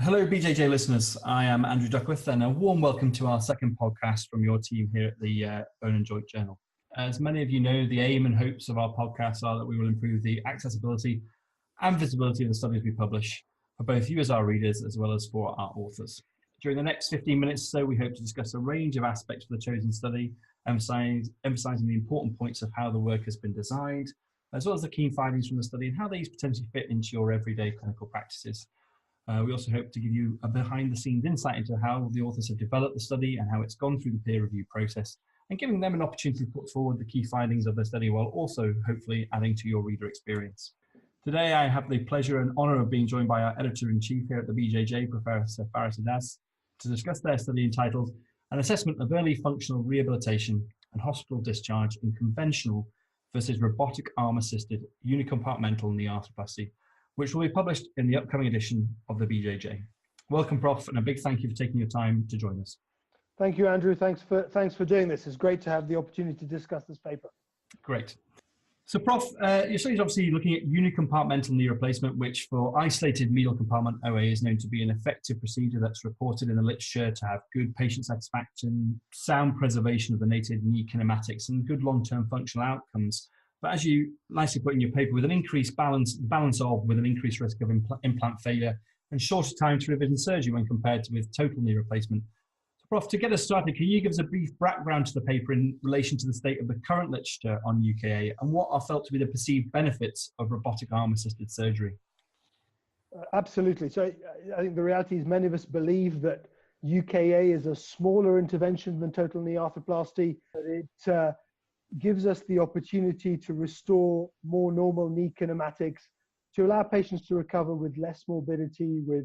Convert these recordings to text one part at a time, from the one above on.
Hello, BJJ listeners. I am Andrew Duckworth, and a warm welcome to our second podcast from your team here at the Bone and Joint Journal. As many of you know, the aim and hopes of our podcast are that we will improve the accessibility and visibility of the studies we publish for both you as our readers, as well as for our authors. During the next 15 minutes or so, we hope to discuss a range of aspects of the chosen study, emphasizing the important points of how the work has been designed, as well as the key findings from the study and how these potentially fit into your everyday clinical practices. We also hope to give you a behind-the-scenes insight into how the authors have developed the study and how it's gone through the peer review process, and giving them an opportunity to put forward the key findings of their study while also hopefully adding to your reader experience. Today, I have the pleasure and honour of being joined by our editor-in-chief here at the BJJ, Professor Haddad, to discuss their study entitled An Assessment of Early Functional Rehabilitation and Hospital Discharge in Conventional versus Robotic Arm Assisted Unicompartmental Knee Arthroplasty, which will be published in the upcoming edition of the BJJ. Welcome, Prof, and a big thank you for taking your time to join us. Thank you, Andrew. Thanks for doing this. It's great to have the opportunity to discuss this paper. Great. So, Prof, your study is obviously looking at unicompartmental knee replacement, which for isolated medial compartment OA is known to be an effective procedure that's reported in the literature to have good patient satisfaction, sound preservation of the native knee kinematics, and good long-term functional outcomes. But as you nicely put in your paper, with an increased with an increased risk of implant failure and shorter time to revision surgery when compared with total knee replacement. So, Prof, to get us started, can you give us a brief background to the paper in relation to the state of the current literature on UKA and what are felt to be the perceived benefits of robotic arm assisted surgery? Absolutely. So I think the reality is many of us believe that UKA is a smaller intervention than total knee arthroplasty. It gives us the opportunity to restore more normal knee kinematics, to allow patients to recover with less morbidity, with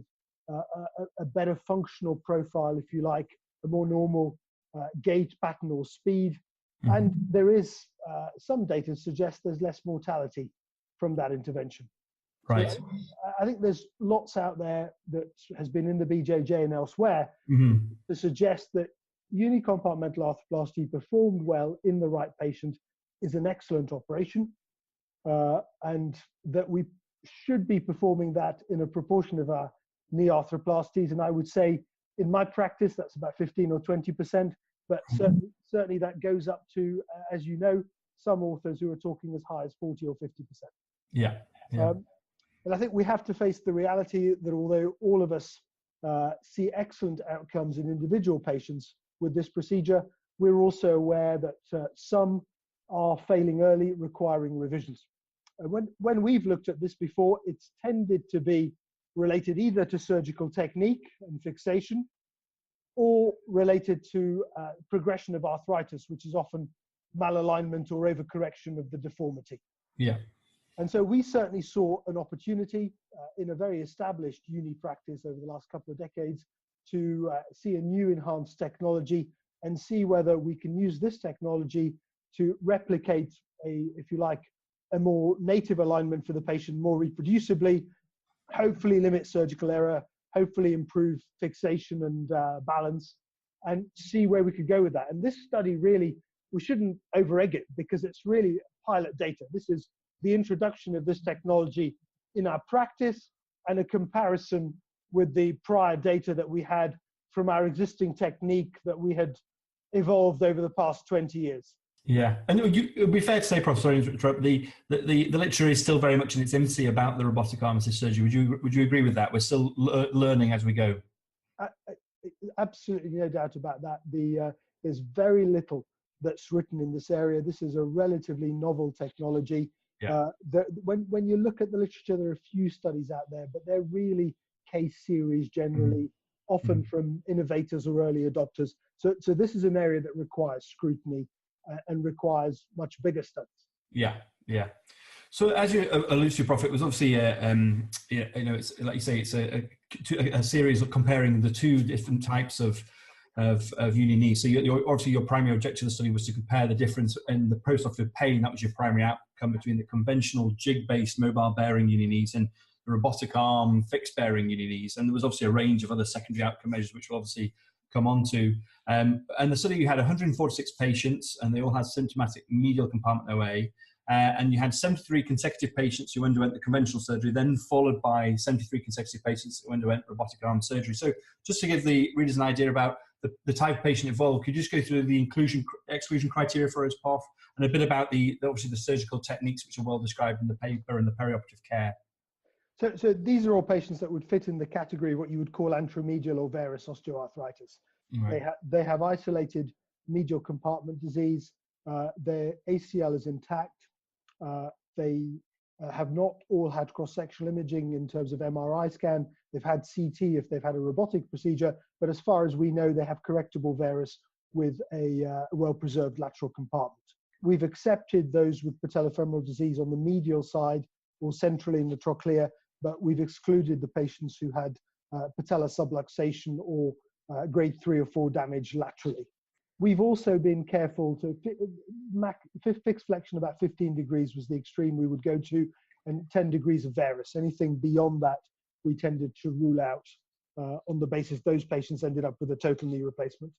a better functional profile, if you like, a more normal gait pattern or speed. Mm-hmm. And there is some data to suggest there's less mortality from that intervention. Right. So I think there's lots out there that has been in the BJJ and elsewhere to suggest that unicompartmental arthroplasty performed well in the right patient is an excellent operation, and that we should be performing that in a proportion of our knee arthroplasties. And I would say in my practice, that's about 15 or 20%, but certainly that goes up to, as you know, some authors who are talking as high as 40 or 50%. Yeah. And I think we have to face the reality that although all of us see excellent outcomes in individual patients with this procedure, we're also aware that some are failing early, requiring revisions. When we've looked at this before, it's tended to be related either to surgical technique and fixation or related to progression of arthritis, which is often malalignment or overcorrection of the deformity. Yeah. And so we certainly saw an opportunity in a very established uni practice over the last couple of decades to see a new enhanced technology and see whether we can use this technology to replicate if you like, a more native alignment for the patient more reproducibly, hopefully limit surgical error, hopefully improve fixation and balance, and see where we could go with that. And this study really, we shouldn't over-egg it because it's really pilot data. This is the introduction of this technology in our practice and a comparison with the prior data that we had from our existing technique that we had evolved over the past 20 years. Yeah, and it would be fair to say, Prof, sorry to interrupt, the literature is still very much in its infancy about the robotic arm assisted surgery. Would you agree with that? We're still learning as we go. Absolutely, no doubt about that. There's very little that's written in this area. This is a relatively novel technology. Yeah. When you look at the literature, there are a few studies out there, but they're really case series generally, often from innovators or early adopters. So this is an area that requires scrutiny and requires much bigger studies. Yeah. So as you alluded to, Prof, it was obviously it's like you say, it's a series of comparing the two different types of uni knee. So obviously your primary objective of the study was to compare the difference in the postoperative pain. That was your primary outcome between the conventional jig-based mobile bearing uni knees and the robotic arm fixed bearing uni knees. And there was obviously a range of other secondary outcome measures, which we'll obviously come on to. And the study, you had 146 patients, and they all had symptomatic medial compartment OA. and you had 73 consecutive patients who underwent the conventional surgery, then followed by 73 consecutive patients who underwent robotic arm surgery. So just to give the readers an idea about the type of patient involved, could you just go through the exclusion criteria for us, Prof, and a bit about obviously the surgical techniques which are well described in the paper and the perioperative care? So these are all patients that would fit in the category of what you would call anteromedial or varus osteoarthritis. Right. They have isolated medial compartment disease. Their ACL is intact. They have not all had cross-sectional imaging in terms of MRI scan. They've had CT if they've had a robotic procedure, but as far as we know, they have correctable varus with a well-preserved lateral compartment. We've accepted those with patellofemoral disease on the medial side or centrally in the trochlea, but we've excluded the patients who had patella subluxation or grade 3 or 4 damage laterally. We've also been careful to fixed flexion about 15 degrees was the extreme we would go to, and 10 degrees of varus. Anything beyond that, we tended to rule out on the basis those patients ended up with a total knee replacement.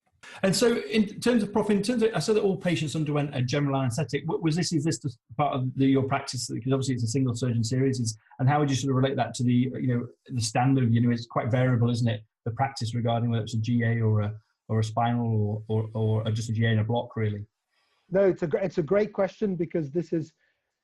And so in terms of, Prof, I said that all patients underwent a general anaesthetic. Is this part of your practice? Because obviously it's a single surgeon series, and how would you sort of relate that to the standard? It's quite variable, isn't it? The practice regarding whether it's a GA or a spinal or just a GA in a block, really. No, it's a great question, because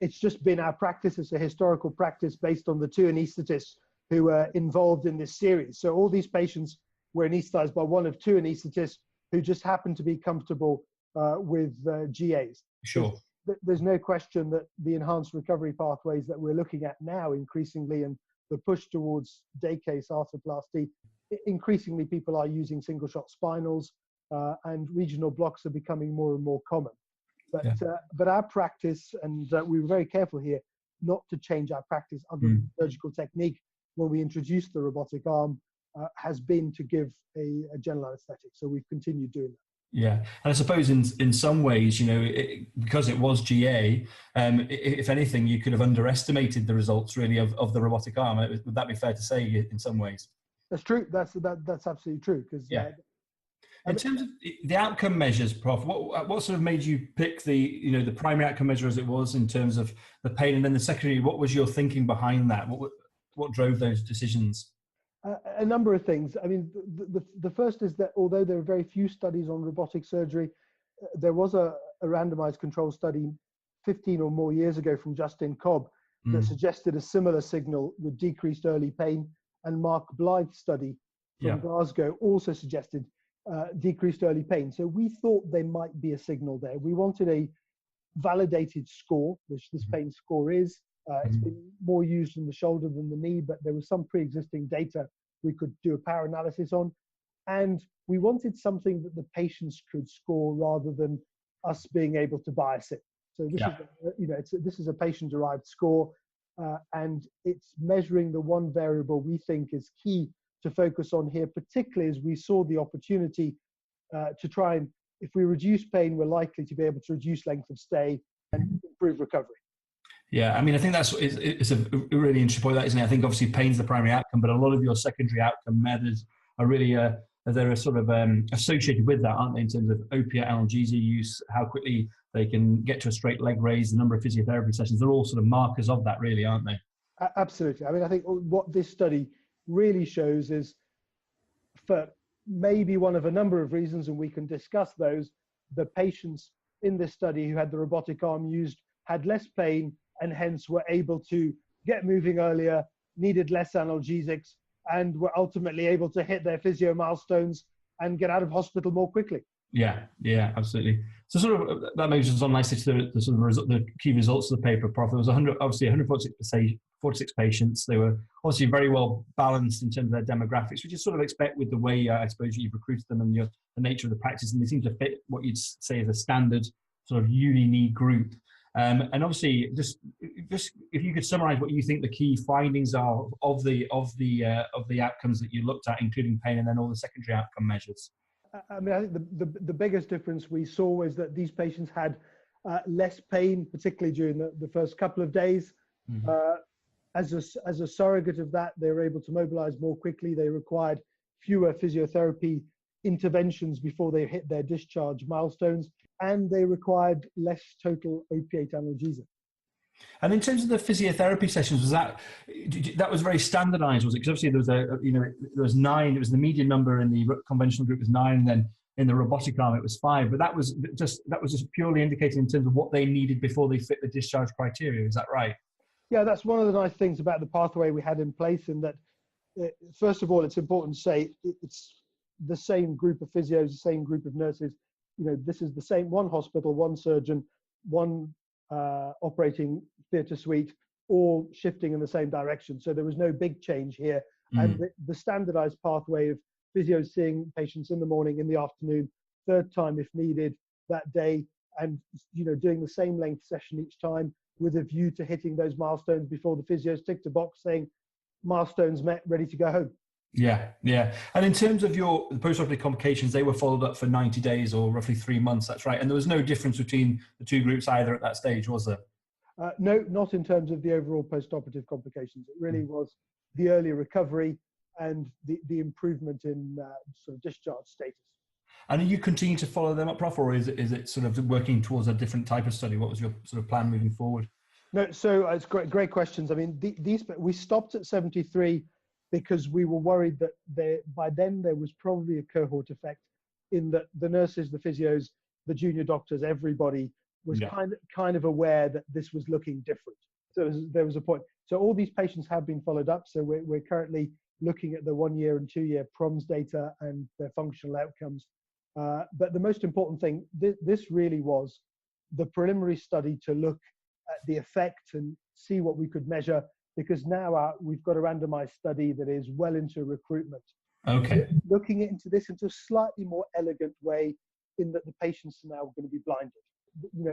it's just been our practice. It's a historical practice based on the 2 anaesthetists who were involved in this series. So all these patients were anaesthetized by one of 2 anaesthetists who just happened to be comfortable with GAs. Sure. There's no question that the enhanced recovery pathways that we're looking at now increasingly, and the push towards day case arthroplasty, increasingly people are using single shot spinals, and regional blocks are becoming more and more common. But our practice, and we were very careful here not to change our practice under the surgical technique when we introduced the robotic arm, has been to give a general anesthetic. So we've continued doing that. Yeah, and I suppose in some ways, because it was GA, if anything, you could have underestimated the results really of the robotic arm. Would that be fair to say in some ways? That's true. That's absolutely true. Because in terms of the outcome measures, Prof, what sort of made you pick the primary outcome measure as it was in terms of the pain, and then the secondary? What was your thinking behind that? What drove those decisions? A number of things. I mean, the first is that although there are very few studies on robotic surgery, there was a randomized control study 15 or more years ago from Justin Cobb that suggested a similar signal with decreased early pain, and Mark Blythe's study from Glasgow also suggested decreased early pain. So we thought there might be a signal there. We wanted a validated score, which this pain score is. It's been more used in the shoulder than the knee, but there was some pre-existing data we could do a power analysis on. And we wanted something that the patients could score rather than us being able to bias it. So this is a patient-derived score, and it's measuring the one variable we think is key to focus on here, particularly as we saw the opportunity to try and, if we reduce pain, we're likely to be able to reduce length of stay and improve recovery. Yeah, I mean, I think it's a really interesting point, that, isn't it? I think obviously pain's the primary outcome, but a lot of your secondary outcome methods are really they're sort of associated with that, aren't they? In terms of opiate analgesia use, how quickly they can get to a straight leg raise, the number of physiotherapy sessions. They're all sort of markers of that, really, aren't they? Absolutely. I mean, I think what this study really shows is, for maybe one of a number of reasons, and we can discuss those, the patients in this study who had the robotic arm used had less pain, and hence were able to get moving earlier, needed less analgesics, and were ultimately able to hit their physio milestones and get out of hospital more quickly. Yeah, absolutely. So sort of that moves us on nicely to the sort of the key results of the paper, Prof. There was 146 patients. They were obviously very well balanced in terms of their demographics, which you sort of expect with the way, I suppose, you've recruited them and the nature of the practice, and they seem to fit what you'd say is a standard sort of uni-knee group. And obviously, just if you could summarize what you think the key findings are of the outcomes that you looked at, including pain, and then all the secondary outcome measures. I mean, I think the biggest difference we saw was that these patients had less pain, particularly during the first couple of days. As a surrogate of that, they were able to mobilize more quickly. They required fewer physiotherapy interventions before they hit their discharge milestones, and they required less total opiate analgesia. And in terms of the physiotherapy sessions, that was very standardised, was it? Because obviously there was 9. It was the median number in the conventional group was 9, and then in the robotic arm it was 5. But that was just purely indicated in terms of what they needed before they fit the discharge criteria. Is that right? Yeah, that's one of the nice things about the pathway we had in place. In that, first of all, it's important to say it's the same group of physios, the same group of nurses. This is the same one hospital, one surgeon, one operating theatre suite, all shifting in the same direction. So there was no big change here. And the standardized pathway of physios seeing patients in the morning, in the afternoon, third time if needed that day, and doing the same length session each time with a view to hitting those milestones before the physios ticked a box saying milestones met, ready to go home. Yeah. And in terms of the postoperative complications, they were followed up for 90 days or roughly 3 months. That's right. And there was no difference between the two groups either at that stage, was there? No, not in terms of the overall postoperative complications. It really was the early recovery and the improvement in sort of discharge status. And are you continuing to follow them up, Prof, or is it sort of working towards a different type of study? What was your sort of plan moving forward? No, so it's great questions. I mean, we stopped at 73 because we were worried that by then there was probably a cohort effect in that the nurses, the physios, the junior doctors, everybody was kind of aware that this was looking different. So there was a point. So all these patients have been followed up. So we're currently looking at the 1 year and 2 year PROMS data and their functional outcomes. But the most important thing, this really was the preliminary study to look at the effect and see what we could measure, because now we've got a randomized study that is well into recruitment. Okay. Looking into this into a slightly more elegant way, in that the patients are now going to be blinded.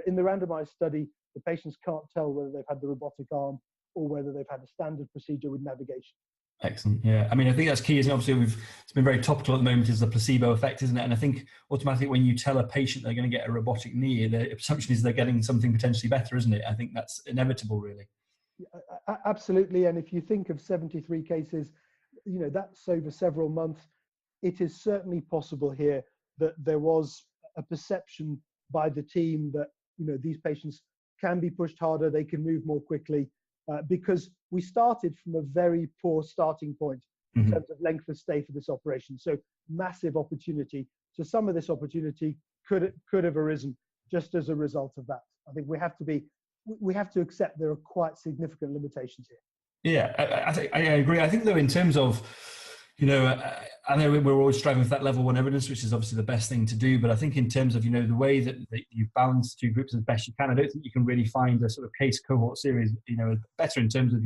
In the randomized study, the patients can't tell whether they've had the robotic arm or whether they've had a standard procedure with navigation. Excellent. Yeah. I mean, I think that's key, isn't it? Obviously, it's been very topical at the moment, is the placebo effect, isn't it? And I think automatically when you tell a patient they're going to get a robotic knee, the assumption is they're getting something potentially better, isn't it? I think that's inevitable, really. Absolutely. And if you think of 73 cases, that's over several months. It is certainly possible here that there was a perception by the team that, these patients can be pushed harder, they can move more quickly, because we started from a very poor starting point in terms of length of stay for this operation. So massive opportunity. So some of this opportunity could have arisen just as a result of that. I think we have to accept there are quite significant limitations here. Yeah, I agree. I think though, in terms of, I know we're always striving for that level 1 evidence, which is obviously the best thing to do. But I think in terms of, the way that you balance two groups as best you can, I don't think you can really find a sort of case cohort series, better in terms of,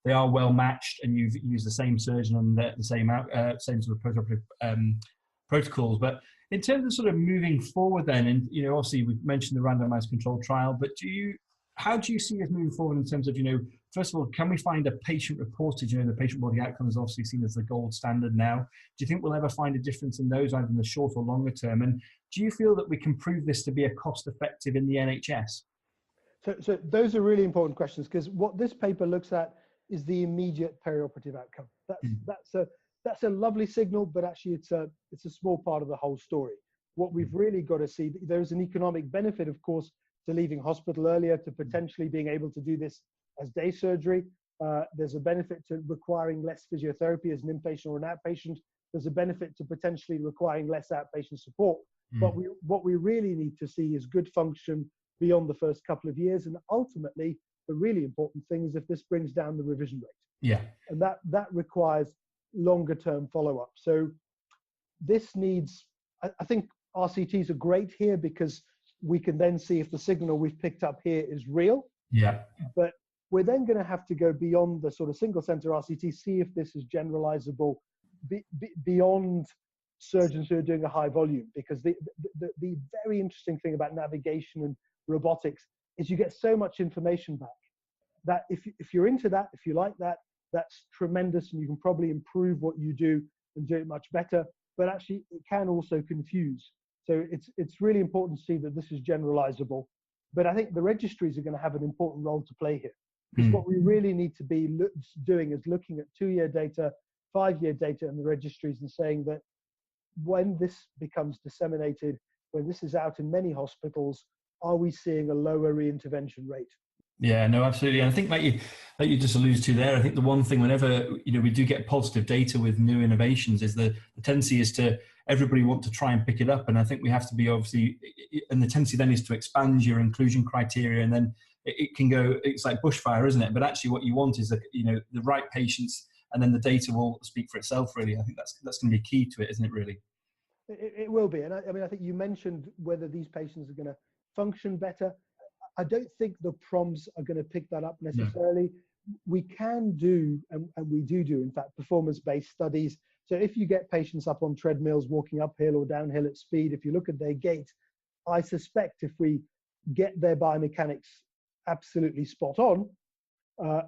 they are well matched and you've used the same surgeon and the same sort of postoperative protocols. But in terms of sort of moving forward then, and, obviously we've mentioned the randomized controlled trial, but how do you see us moving forward in terms of, first of all, can we find a patient-reported, the patient-reported outcome is obviously seen as the gold standard now. Do you think we'll ever find a difference in those, either in the short or longer term? And do you feel that we can prove this to be a cost-effective in the NHS? So those are really important questions, because what this paper looks at is the immediate perioperative outcome. That's a lovely signal, but actually it's a small part of the whole story. What we've really got to see, there's an economic benefit, of course, to leaving hospital earlier, to potentially being able to do this as day surgery. There's a benefit to requiring less physiotherapy as an inpatient or an outpatient. There's a benefit to potentially requiring less outpatient support. But what we really need to see is good function beyond the first couple of years. And ultimately, the really important thing is if this brings down the revision rate. Yeah. And that requires longer term follow-up. So this needs, I think RCTs are great here because we can then see if the signal we've picked up here is real. Yeah. But we're then going to have to go beyond the sort of single center RCT, see if this is generalizable beyond surgeons who are doing a high volume. Because the very interesting thing about navigation and robotics is you get so much information back that if you're into that, if you like that, that's tremendous, and you can probably improve what you do and do it much better. But actually, it can also confuse. So it's really important to see that this is generalizable. But I think the registries are going to have an important role to play here. Because what we really need to be doing is looking at 2-year data, 5-year data in the registries and saying that when this becomes disseminated, when this is out in many hospitals, are we seeing a lower reintervention rate? Yeah, no, absolutely. And I think like you just alluded to there, I think the one thing whenever, we do get positive data with new innovations is the tendency is to everybody want to try and pick it up. And I think we have to be obviously, and the tendency then is to expand your inclusion criteria, and then it can go, it's like bushfire, isn't it? But actually what you want is that, the right patients, and then the data will speak for itself, really. I think that's going to be key to it, isn't it, really? It will be. And I mean, I think you mentioned whether these patients are going to function better. I don't think the proms are going to pick that up necessarily. No. We can do, and we do, in fact, performance-based studies. So if you get patients up on treadmills, walking uphill or downhill at speed, if you look at their gait, I suspect if we get their biomechanics absolutely spot on,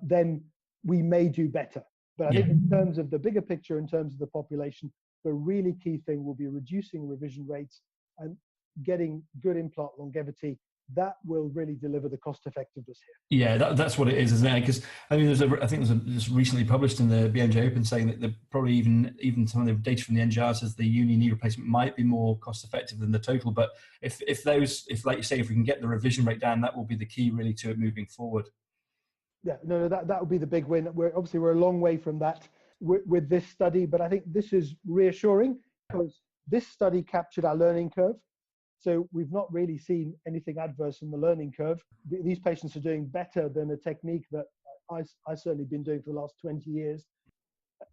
then we may do better. But I think in terms of the bigger picture, in terms of the population, the really key thing will be reducing revision rates and getting good implant longevity. That will really deliver the cost effectiveness here. Yeah, that's what it is, isn't it? Because I mean, there's just recently published in the BMJ Open saying that probably even some of the data from the NGR says the uni knee replacement might be more cost effective than the total. But if like you say, if we can get the revision rate down, that will be the key really to it moving forward. Yeah, no, that will be the big win. We're a long way from that with this study, but I think this is reassuring because this study captured our learning curve. So we've not really seen anything adverse in the learning curve. These patients are doing better than a technique that I certainly been doing for the last 20 years.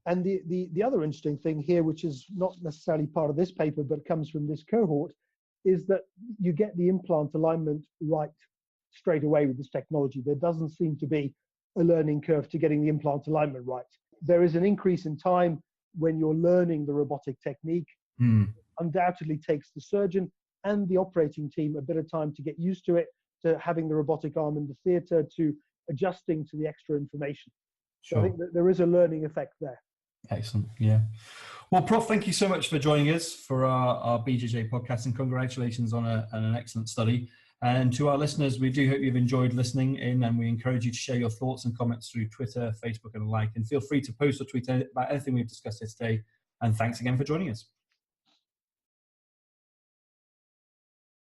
And the other interesting thing here, which is not necessarily part of this paper, but comes from this cohort, is that you get the implant alignment right straight away with this technology. There doesn't seem to be a learning curve to getting the implant alignment right. There is an increase in time when you're learning the robotic technique. Undoubtedly takes the surgeon and the operating team a bit of time to get used to it, to having the robotic arm in the theatre, to adjusting to the extra information. Sure. So I think that there is a learning effect there. Excellent. Yeah. Well, Prof, thank you so much for joining us for our BJJ podcast, and congratulations on an excellent study. And to our listeners, we do hope you've enjoyed listening in, and we encourage you to share your thoughts and comments through Twitter, Facebook, and the like. And feel free to post or tweet about anything we've discussed here today. And thanks again for joining us.